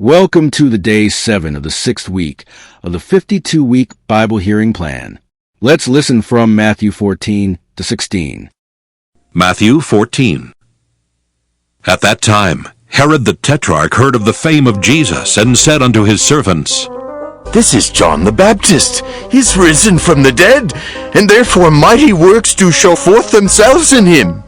Welcome to the day 7 of the 6th week of the 52-week Bible hearing plan. Let's listen from Matthew 14 to 16. Matthew 14. At that time, Herod the Tetrarch heard of the fame of Jesus, and said unto his servants, This is John the Baptist. He is risen from the dead, and therefore mighty works do show forth themselves in him.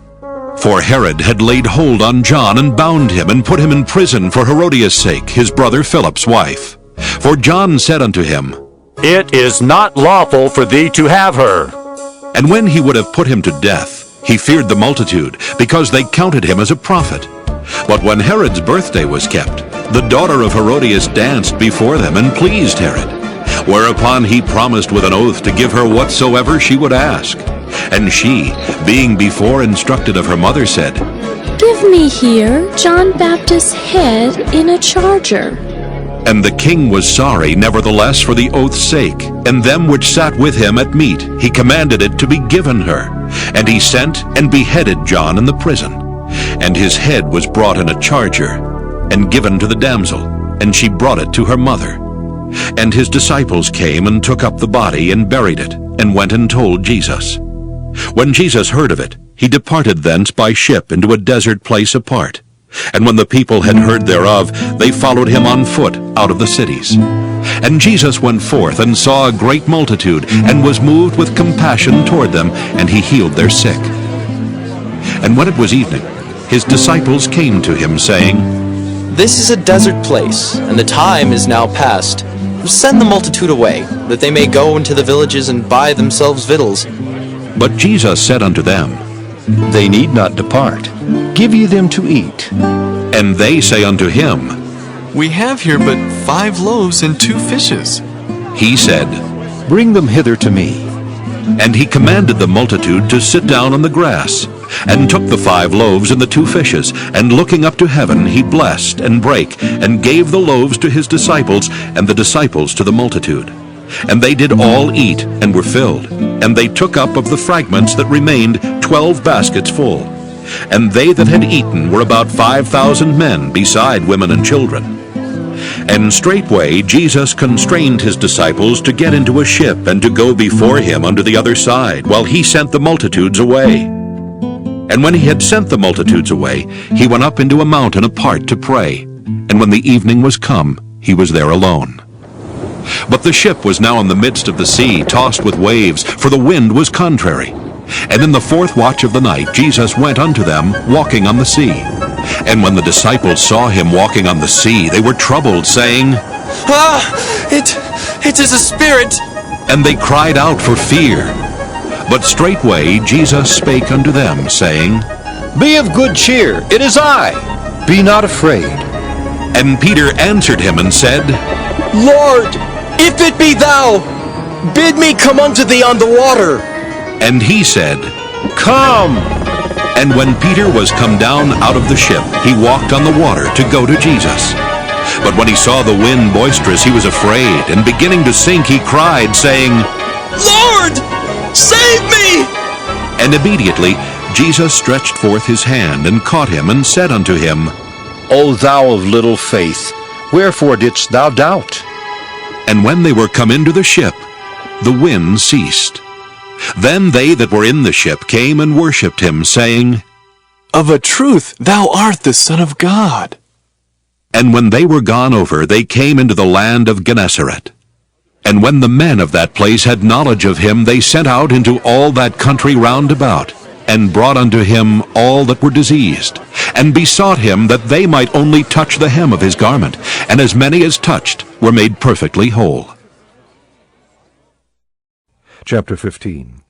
For Herod had laid hold on John, and bound him, and put him in prison for Herodias' sake, his brother Philip's wife. For John said unto him, It is not lawful for thee to have her. And when he would have put him to death, he feared the multitude, because they counted him as a prophet. But when Herod's birthday was kept, the daughter of Herodias danced before them, and pleased Herod. Whereupon he promised with an oath to give her whatsoever she would ask. And she, being before instructed of her mother, said, Give me here John Baptist's head in a charger. And the king was sorry, nevertheless, for the oath's sake. And them which sat with him at meat, he commanded it to be given her. And he sent and beheaded John in the prison. And his head was brought in a charger, and given to the damsel, and she brought it to her mother. And his disciples came and took up the body, and buried it, and went and told Jesus. When Jesus heard of it, he departed thence by ship into a desert place apart. And when the people had heard thereof, they followed him on foot out of the cities. And Jesus went forth, and saw a great multitude, and was moved with compassion toward them, and he healed their sick. And when it was evening, his disciples came to him, saying, This is a desert place, and the time is now past. Send the multitude away, that they may go into the villages and buy themselves victuals. But Jesus said unto them, They need not depart. Give ye them to eat. And they say unto him, We have here but 5 loaves and 2 fishes. He said, Bring them hither to me. And he commanded the multitude to sit down on the grass, and took the 5 loaves and the 2 fishes, and looking up to heaven, he blessed, and brake, and gave the loaves to his disciples, and the disciples to the multitude. And they did all eat, and were filled. And they took up of the fragments that remained 12 baskets full. And they that had eaten were about 5,000 men, beside women and children. And straightway Jesus constrained his disciples to get into a ship, and to go before him unto the other side, while he sent the multitudes away. And when he had sent the multitudes away, he went up into a mountain apart to pray. And when the evening was come, he was there alone. But the ship was now in the midst of the sea, tossed with waves, for the wind was contrary. And in the 4th watch of the night Jesus went unto them, walking on the sea. And when the disciples saw him walking on the sea, they were troubled, saying, It is a spirit! And they cried out for fear. But straightway Jesus spake unto them, saying, Be of good cheer, it is I. Be not afraid. And Peter answered him and said, Lord, if it be thou, bid me come unto thee on the water. And he said, Come. And when Peter was come down out of the ship, he walked on the water to go to Jesus. But when he saw the wind boisterous, he was afraid, and beginning to sink, he cried, saying, Lord, save me! And immediately Jesus stretched forth his hand, and caught him, and said unto him, O thou of little faith, wherefore didst thou doubt? And when they were come into the ship, the wind ceased. Then they that were in the ship came and worshipped him, saying, Of a truth, thou art the Son of God. And when they were gone over, they came into the land of Gennesaret. And when the men of that place had knowledge of him, they sent out into all that country round about, and brought unto him all that were diseased, and besought him that they might only touch the hem of his garment, and as many as touched were made perfectly whole. Chapter 15.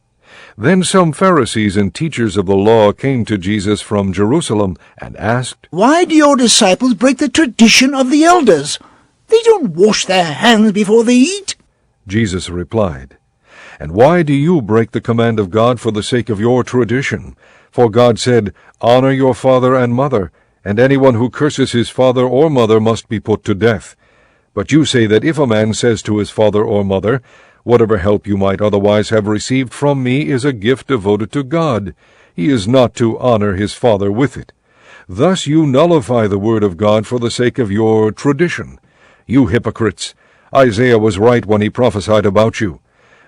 Then some Pharisees and teachers of the law came to Jesus from Jerusalem, and asked, Why do your disciples break the tradition of the elders? They don't wash their hands before they eat. Jesus replied, And why do you break the command of God for the sake of your tradition? For God said, Honor your father and mother, and anyone who curses his father or mother must be put to death. But you say that if a man says to his father or mother, Whatever help you might otherwise have received from me is a gift devoted to God, he is not to honor his father with it. Thus you nullify the word of God for the sake of your tradition. You hypocrites! Isaiah was right when he prophesied about you.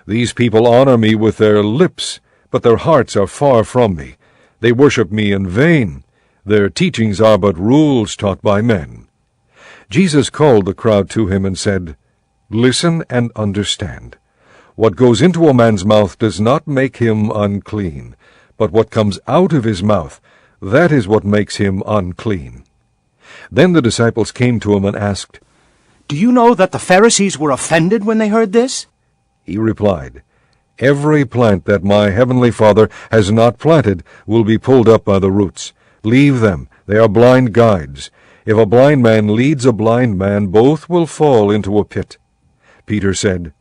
These people honor me with their lips, but their hearts are far from me. They worship me in vain. Their teachings are but rules taught by men. Jesus called the crowd to him and said, Listen and understand. What goes into a man's mouth does not make him unclean, but what comes out of his mouth, that is what makes him unclean. Then the disciples came to him and asked, Do you know that the Pharisees were offended when they heard this? He replied, Every plant that my heavenly Father has not planted will be pulled up by the roots. Leave them, they are blind guides. If a blind man leads a blind man, both will fall into a pit. Peter said,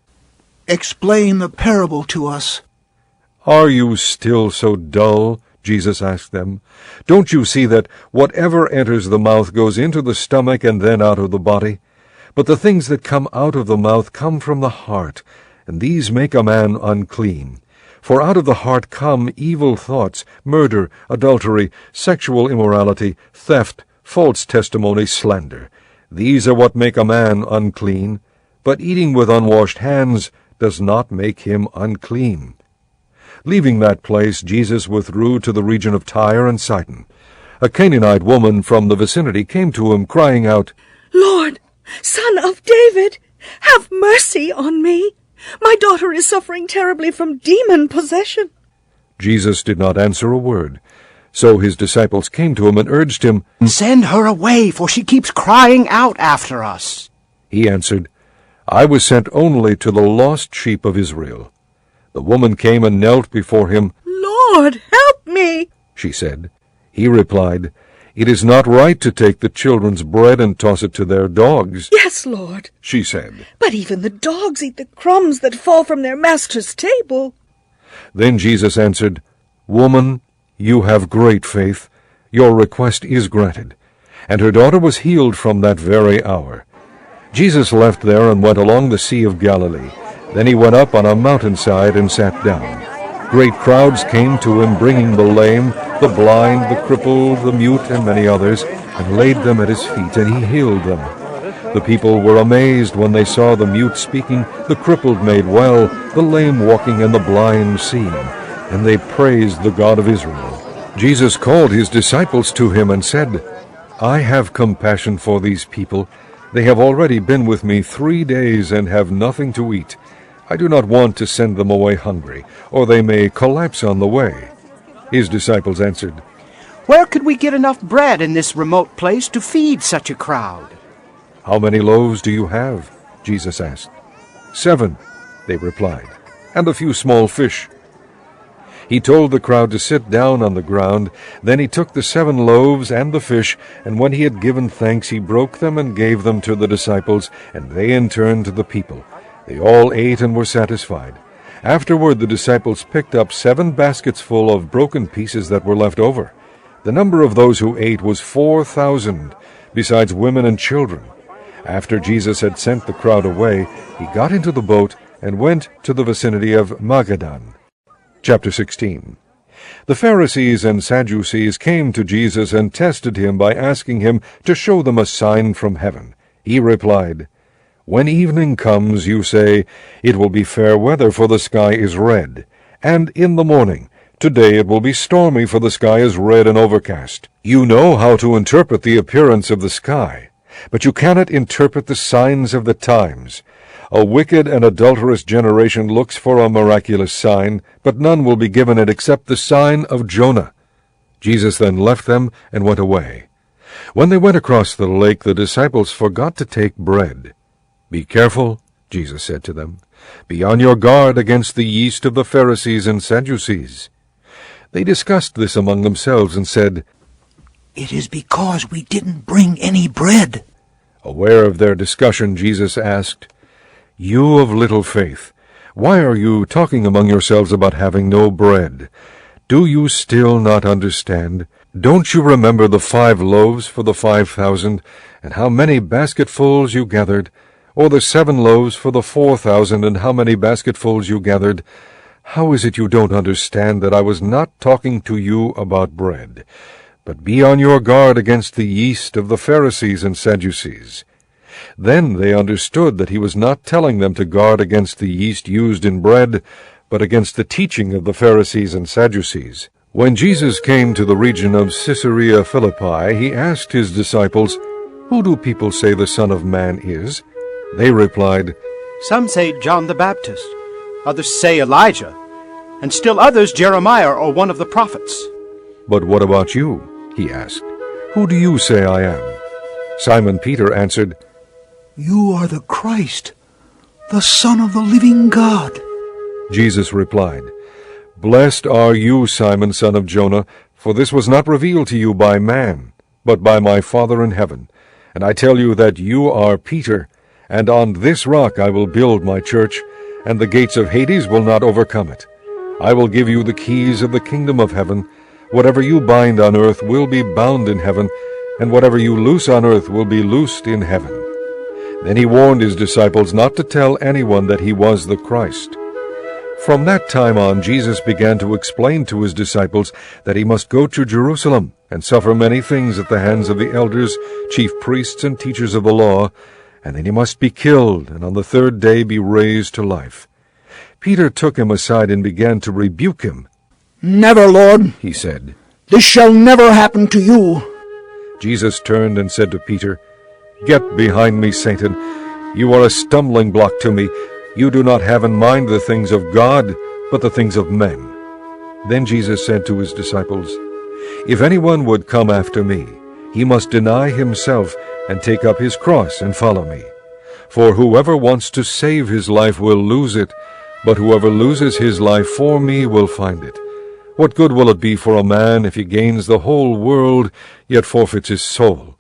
Explain the parable to us. Are you still so dull? Jesus asked them. Don't you see that whatever enters the mouth goes into the stomach and then out of the body? But the things that come out of the mouth come from the heart, and these make a man unclean. For out of the heart come evil thoughts, murder, adultery, sexual immorality, theft, false testimony, slander. These are what make a man unclean. But eating with unwashed hands does not make him unclean. Leaving that place, Jesus withdrew to the region of Tyre and Sidon. A Canaanite woman from the vicinity came to him, crying out, Lord, Son of David, have mercy on me. My daughter is suffering terribly from demon possession. Jesus did not answer a word. So his disciples came to him and urged him, Send her away, for she keeps crying out after us. He answered, I was sent only to the lost sheep of Israel. The woman came and knelt before him. Lord, help me, she said. He replied, It is not right to take the children's bread and toss it to their dogs. Yes, Lord, she said. But even the dogs eat the crumbs that fall from their master's table. Then Jesus answered, Woman, you have great faith. Your request is granted. And her daughter was healed from that very hour. Jesus left there and went along the Sea of Galilee. Then he went up on a mountainside and sat down. Great crowds came to him, bringing the lame, the blind, the crippled, the mute, and many others, and laid them at his feet, and he healed them. The people were amazed when they saw the mute speaking, the crippled made well, the lame walking, and the blind seeing, and they praised the God of Israel. Jesus called his disciples to him and said, I have compassion for these people. They have already been with me 3 days and have nothing to eat. I do not want to send them away hungry, or they may collapse on the way. His disciples answered, Where could we get enough bread in this remote place to feed such a crowd? How many loaves do you have? Jesus asked. 7, they replied, and a few small fish. He told the crowd to sit down on the ground. Then he took the 7 loaves and the fish, and when he had given thanks, he broke them and gave them to the disciples, and they in turn to the people. They all ate and were satisfied. Afterward the disciples picked up 7 baskets full of broken pieces that were left over. The number of those who ate was 4,000, besides women and children. After Jesus had sent the crowd away, he got into the boat and went to the vicinity of Magadan. Chapter 16. The Pharisees and Sadducees came to Jesus and tested him by asking him to show them a sign from heaven. He replied, When evening comes, you say, It will be fair weather, for the sky is red. And in the morning, Today it will be stormy, for the sky is red and overcast. You know how to interpret the appearance of the sky, but you cannot interpret the signs of the times. A wicked and adulterous generation looks for a miraculous sign, but none will be given it except the sign of Jonah. Jesus then left them and went away. When they went across the lake, the disciples forgot to take bread. Be careful, Jesus said to them. Be on your guard against the yeast of the Pharisees and Sadducees. They discussed this among themselves and said, It is because we didn't bring any bread. Aware of their discussion, Jesus asked, You of little faith, why are you talking among yourselves about having no bread? Do you still not understand? Don't you remember the 5 loaves for the 5,000, and how many basketfuls you gathered? Or the 7 loaves for the 4,000, and how many basketfuls you gathered? How is it you don't understand that I was not talking to you about bread, but be on your guard against the yeast of the Pharisees and Sadducees." Then they understood that he was not telling them to guard against the yeast used in bread, but against the teaching of the Pharisees and Sadducees. When Jesus came to the region of Caesarea Philippi, he asked his disciples, "Who do people say the Son of Man is?" They replied, "Some say John the Baptist, others say Elijah, and still others Jeremiah or one of the prophets." "But what about you?" he asked. "Who do you say I am?" Simon Peter answered, "You are the Christ, the Son of the living God." Jesus replied, "Blessed are you, Simon, son of Jonah, for this was not revealed to you by man, but by my Father in heaven. And I tell you that you are Peter, and on this rock I will build my church, and the gates of Hades will not overcome it. I will give you the keys of the kingdom of heaven. Whatever you bind on earth will be bound in heaven, and whatever you loose on earth will be loosed in heaven." Then he warned his disciples not to tell anyone that he was the Christ. From that time on, Jesus began to explain to his disciples that he must go to Jerusalem and suffer many things at the hands of the elders, chief priests, and teachers of the law, and then he must be killed, and on the third day be raised to life. Peter took him aside and began to rebuke him. "Never, Lord," he said. "This shall never happen to you." Jesus turned and said to Peter, "Get behind me, Satan. You are a stumbling block to me. You do not have in mind the things of God, but the things of men." Then Jesus said to his disciples, "If anyone would come after me, he must deny himself and take up his cross and follow me. For whoever wants to save his life will lose it, but whoever loses his life for me will find it. What good will it be for a man if he gains the whole world, yet forfeits his soul?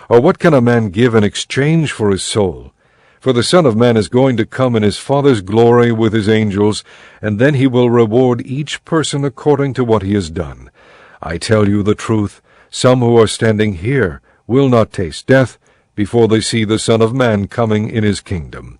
Or what can a man give in exchange for his soul? For the Son of Man is going to come in his Father's glory with his angels, and then he will reward each person according to what he has done. I tell you the truth, some who are standing here will not taste death before they see the Son of Man coming in his kingdom."